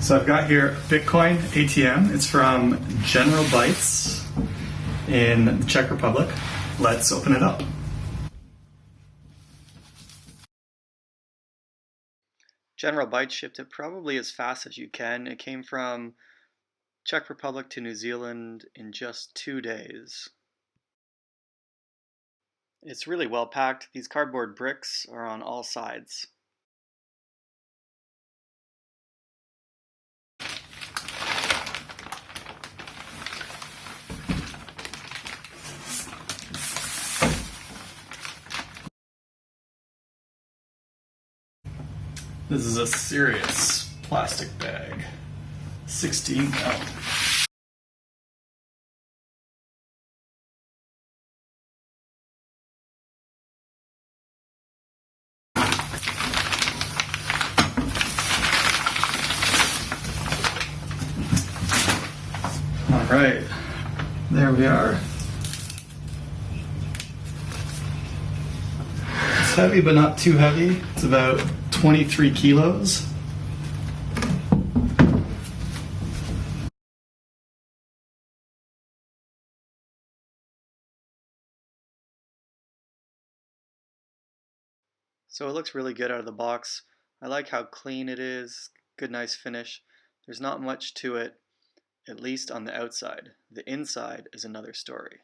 So I've got here Bitcoin ATM. It's from General Bytes in the Czech Republic. Let's open it up. General Bytes shipped it probably as fast as you can. It came from Czech Republic to New Zealand in just 2 days. It's really well packed. These cardboard bricks are on all sides. This is a serious plastic bag. 16 pounds. All right, there we are. It's heavy, but not too heavy. It's about 23 kilos. So it looks really good out of the box. I like how clean it is. Good, nice finish. There's not much to it, at least on the outside. The inside is another story.